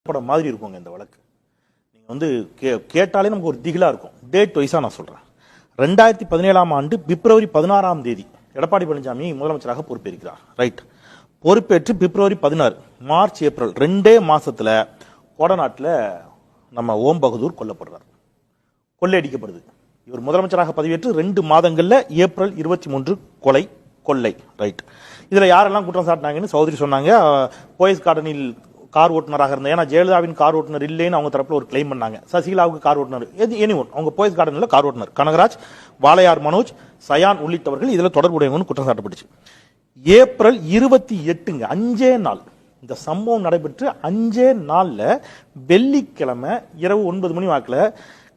படம் மாதிரி இருக்குங்க இந்த வழக்கு. நீங்க வந்து கேட்டாலே நமக்கு ஒரு திகிலா இருக்கும். டேட் வைஸா நான் சொல்றேன். 2017ஆம் ஆண்டு பிப்ரவரி 16ஆம் தேதி எடப்பாடி பழனிசாமி முதலமைச்சராக பொறுப்பேற்கிறார். ரைட். பொறுப்பேற்று பிப்ரவரி 16, மார்ச், ஏப்ரல் 2 மாசத்துல கோடநாட்டில் நம்ம ஓம் பகதூர் கொல்லப்படுறார், கொள்ளையடிக்கப்படுது. இவர் முதலமைச்சராக பதவியேற்று 2 மாதங்கள்ல ஏப்ரல் 23 கொள்ளை. ரைட். இதுல யாரெல்லாம் குற்றம் சாட்டினாங்கன்னு சௌதரி சொன்னாங்க. போயஸ் கார்டனில் கார் ஓட்டுநராக இருந்த, ஏன்னா ஜெயலலிதாவின் கார் ஓட்டுநர் இல்லைன்னு அவங்க தரப்புல ஒரு கிளைம் பண்ணாங்க. சசிகலாவுக்கு கார் ஓட்டுநர் எனிஒன், அவங்க போயஸ் கார்டனில் கார் ஓட்டுநர் கனகராஜ், வாளையார் மனோஜ், சயான் உள்ளிட்டவர்கள் இதுல தொடர்புடையவங்கன்னு குற்றம் சாட்டப்பட்டுச்சு. ஏப்ரல் 28, 5 நாள் இந்த சம்பவம் நடைபெற்று 5 நாள்ல வெள்ளிக்கிழமை இரவு 9 மணி வாக்குல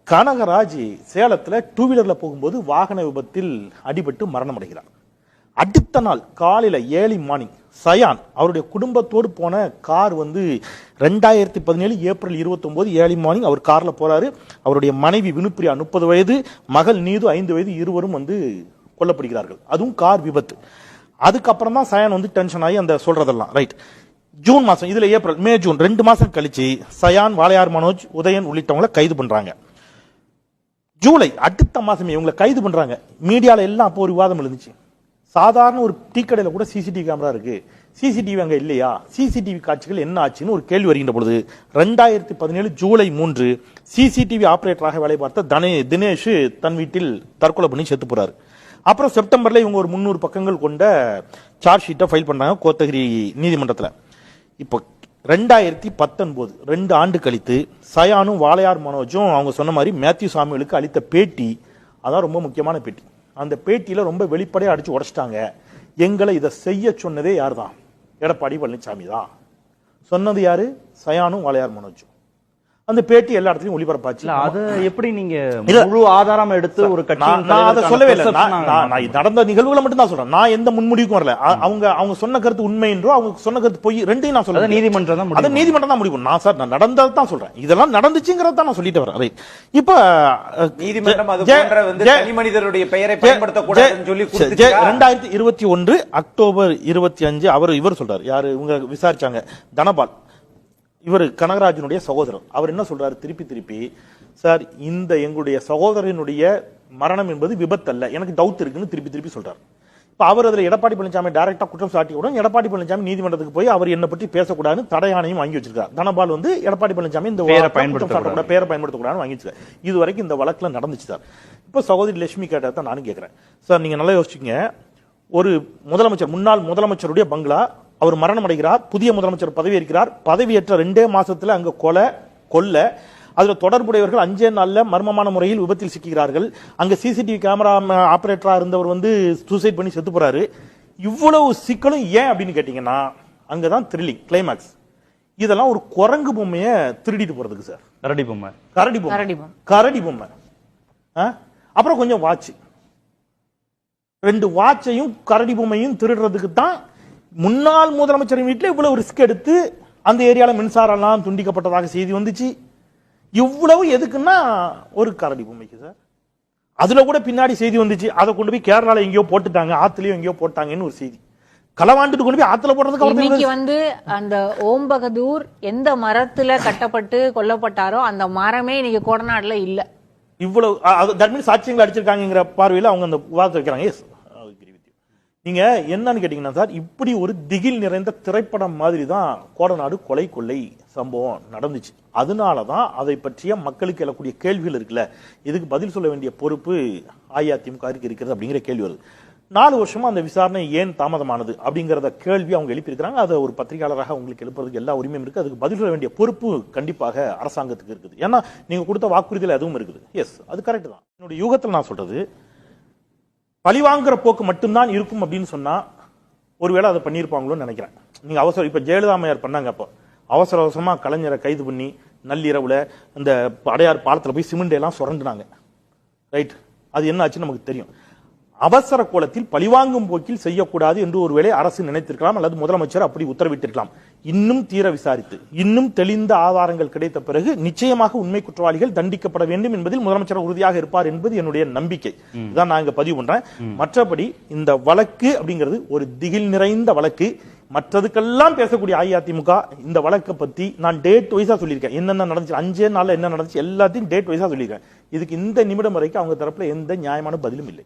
கனகராஜ் சேலத்துல 2 வீலர்ல போகும்போது வாகன விபத்தில் அடிபட்டு மரணம் அடைகிறார். அடுத்த நாள் காலையில ஏர்லி மார்னிங் சயான் அவருடைய குடும்பத்தோடு போன கார் வந்து 2017 ஏப்ரல் 29 ஏர்லி மார்னிங் அவர் கார்ல போறாரு. அவருடைய மனைவி வினுப்பிரியா 30 வயது, மகள் நீது 5 வயது, இருவரும் வந்து கொல்லப்படுகிறார்கள். அதுவும் கார் விபத்து. அதுக்கப்புறம் தான் சயான் வந்து டென்ஷன் ஆகி அந்த சொல்றதெல்லாம். ரைட். ஜூன் மாசம், இதுல ஏப்ரல், மே, ஜூன் 2 மாசம் கழிச்சு சயான், வாளையார் மனோஜ், உதயன் உள்ளிட்டவங்களை கைது பண்றாங்க. ஜூலை அடுத்த மாசமே இவங்களை கைது பண்றாங்க. மீடியால எல்லாம் அப்போ ஒரு விவாதம் எழுந்துச்சு. சாதாரண ஒரு டீ கடையில கூட சிசிடிவி கேமரா இருக்கு, சிசிடிவி அங்க இல்லையா, சிசிடிவி காட்சிகள் என்ன ஆச்சுன்னு ஒரு கேள்வி வருகின்ற பொழுது 2017 ஜூலை 3 சிசிடிவி ஆபரேட்டராக வேலை பார்த்த தினேஷ் தன் வீட்டில் தற்கொலை பண்ணி செத்து போறாரு. அப்புறம் செப்டம்பர்ல இவங்க ஒரு 300 பக்கங்கள் கொண்ட சார்ஜ் ஷீட்டை ஃபைல் பண்ணாங்க கோத்தகிரி நீதிமன்றத்தில். இப்போ 2019 2 ஆண்டு கழித்து சயானும் வாளையார் மனோஜும் அவங்க சொன்ன மாதிரி மேத்யூ சாமுவேலுக்கு அளித்த பேட்டி, அதான் ரொம்ப முக்கியமான பேட்டி. அந்த பேட்டியில ரொம்ப வெளிப்படையா அடிச்சு உடைச்சிட்டாங்க. எங்களை இதை செய்ய சொன்னதே யார் தான்? எடப்பாடி பழனிசாமி தான். சொன்னது யாரு? சயானும் வாளையார் மனோஜும். அந்த பேட்டி எல்லா இடத்துலயும் ஒளிபரப்பாச்சு. அது எப்படி நீங்க முழு ஆதாரம் எடுத்து ஒரு கட்சி? நான் அதை சொல்லவே இல்லை. நான் நடந்த நிகழ்வுகளை மட்டும் தான் சொல்றேன். நான் எந்த முன்முடிவுக்கும் வரல. அவங்க சொன்ன கருத்து உண்மை என்றோ அவங்க சொன்ன கருத்து பொய், ரெண்டையும் நான் சொல்றேன். நீதிமன்றம் தான் முடிவு. நான் சார் நான் நடந்தது தான் சொல்றேன். இதெல்லாம் நடந்துச்சுங்கிறத தான் நான் சொல்லிட்டு வரேன். இப்ப நீதிமன்றம் அது போன்ற வந்து தனி மனிதருடைய பெயரை பயன்படுத்தக்கூடாதுன்னு சொல்லி 2021 அக்டோபர் 25 இவர் சொல்றாரு. யாரு இவங்க விசாரிச்சாங்க? தனபால், இவர் கனகராஜனுடைய சகோதரர். அவர் என்ன சொல்றாரு? திருப்பி சார், இந்த எங்களுடைய சகோதரனுடைய மரணம் என்பது விபத்து அல்ல, எனக்கு டவுட் இருக்குன்னு திருப்பி சொல்றாரு. இப்ப அவர் அதுல எடப்பாடி பழனிசாமி டைரக்டா குற்றம் சாட்டியுடன் எடப்பாடி பழனிசாமி நீதிமன்றத்துக்கு போய் அவர் என்ன பற்றி பேசக்கூடாதுன்னு தடை ஆணையம் வாங்கி வச்சிருக்காரு. தனபால் வந்து எடப்பாடி பழனிசாமி இந்த பேரை பயன்படுத்தக்கூடாதுன்னு வாங்கி வச்சிருக்காரு. இது வரைக்கும் இந்த வழக்குல நடந்துச்சு சார். இப்ப சகோதரி லட்சுமி கேட்டதான் நானும் கேட்கிறேன். சார் நீங்க நல்லா யோசிச்சுங்க. ஒரு முதலமைச்சர், முன்னாள் முதலமைச்சருடைய பங்களா, அவர் மரணம் அடைகிறார், புதிய முதலமைச்சர் பதவியேற்கிறார். பதவியேற்ற 2 மாசத்துல அங்க கொல்ல, அதுல தொடர்புடையவர்கள் 5 நாள்ல மர்மமான முறையில் விபத்தில் சிக்கிறார்கள். அங்க சிசிடிவி கேமரா ஆபரேட்டரா இருந்தவர் வந்து சூசைட் பண்ணி செத்து போறாரு. இவ்வளவு சிக்கலும் ஏன் அப்படின்னு கேட்டீங்கன்னா, அங்கதான் த்ரில்லிங் கிளைமாக்ஸ். இதெல்லாம் ஒரு குரங்கு பொம்மையை திருடிட்டு போறதுக்கு சார். கரடி பொம்மை. அப்புறம் கொஞ்சம் வாட்ச், 2 வாட்சையும் கரடி பொம்மையும் திருடுறதுக்கு தான் முன்னாள் முதலமைச்சரின் வீட்டில் இவ்வளவு ரிஸ்க் எடுத்து அந்த ஏரியால மின்சாரம் எல்லாம் துண்டிக்கப்பட்டதாக செய்தி வந்துச்சு. இவ்வளவு எதுக்குன்னா ஒரு கரடி பொம்மைக்கு சார். அதுல கூட பின்னாடி செய்தி வந்துச்சு, அதை கொண்டு போய் கேரளால எங்கேயோ போட்டுட்டாங்க, ஆத்துலயோ எங்கேயோ போட்டாங்கன்னு ஒரு செய்தி. களவாண்டுட்டு கொண்டு போய் ஆத்துல போடுறதுக்கு இன்னைக்கு வந்து அந்த ஓம் பகதூர் எந்த மரத்துல கட்டப்பட்டு கொல்லப்பட்டாரோ அந்த மரமே இன்னைக்கு கோடநாடுல இல்ல. இவ்வளவு தட் மீன்ஸ் சாட்சியங்கள் அடிச்சிருக்காங்கிற பார்வையில் அவங்க அந்த விவாதத்தை வைக்கிறாங்க. எஸ், நீங்க என்னன்னு கேட்டீங்கன்னா சார், இப்படி ஒரு திகில் நிறைந்த திரைப்படம் மாதிரி தான் கோடநாடு கொள்ளை சம்பவம் நடந்துச்சு. அதனாலதான் அதை பற்றிய மக்களுக்கு எழக்கூடிய கேள்விகள் இருக்குல்ல, இதுக்கு பதில் சொல்ல வேண்டிய பொறுப்பு அஇஅதிமுக இருக்கிறது அப்படிங்கிற கேள்வி வருது. 4 வருஷமா அந்த விசாரணை ஏன் தாமதமானது அப்படிங்கறத கேள்வி அவங்க எழுப்பியிருக்கிறாங்க. அதை ஒரு பத்திரிகையாளராக உங்களுக்கு எழுப்புறதுக்கு எல்லா உரிமையும் இருக்கு. அதுக்கு பதில் சொல்ல வேண்டிய பொறுப்பு கண்டிப்பாக அரசாங்கத்துக்கு இருக்குது. ஏன்னா நீங்க கொடுத்த வாக்குறுதியில் அதுவும் இருக்குது. எஸ், அது கரெக்ட் தான். என்னுடைய யூகத்தில் நான் சொல்றது, பழிவாங்குற போக்கு மட்டும்தான் இருக்கும் அப்படின்னு சொன்னா ஒருவேளை அதை பண்ணியிருப்பாங்களோன்னு நினைக்கிறேன். நீங்க அவசரம், இப்ப ஜெயலலிதா அம்மையார் பண்ணாங்க, அப்போ அவசரமா கலைஞரை கைது பண்ணி நள்ளிரவுல அந்த அடையார் பாலத்துல போய் சிமெண்ட் எல்லாம் சுரண்டுனாங்க. ரைட். அது என்ன ஆச்சுன்னு நமக்கு தெரியும். அவசர கோலத்தில் பழிவாங்கும் போக்கில் செய்யக்கூடாது என்று ஒருவேளை அரசு நினைத்திருக்கலாம், அல்லது முதலமைச்சர் அப்படி உத்தரவிட்டிருக்கலாம். இன்னும் தீர விசாரித்து இன்னும் தெளிந்த ஆதாரங்கள் கிடைத்த பிறகு நிச்சயமாக உண்மை குற்றவாளிகள் தண்டிக்கப்பட வேண்டும் என்பதில் முதலமைச்சர் உறுதியாக இருப்பார் என்பது என்னுடைய நம்பிக்கை. இதான் நான் இங்க பதிவு பண்றேன். மற்றபடி இந்த வழக்கு அப்படிங்கிறது ஒரு திகில் நிறைந்த வழக்கு. மற்றதுக்கெல்லாம் பேசக்கூடிய அஇஅதிமுக இந்த வழக்கை பத்தி நான் டேட் வைஸா சொல்லியிருக்கேன். என்னென்ன நடந்துச்சு, 5 நாள்ல என்ன நடந்துச்சு எல்லாத்தையும் டேட் வைஸா சொல்லியிருக்கேன். இதுக்கு இந்த நிமிடம் வரைக்கும் அவங்க தரப்புல எந்த நியாயமான பதிலும் இல்லை.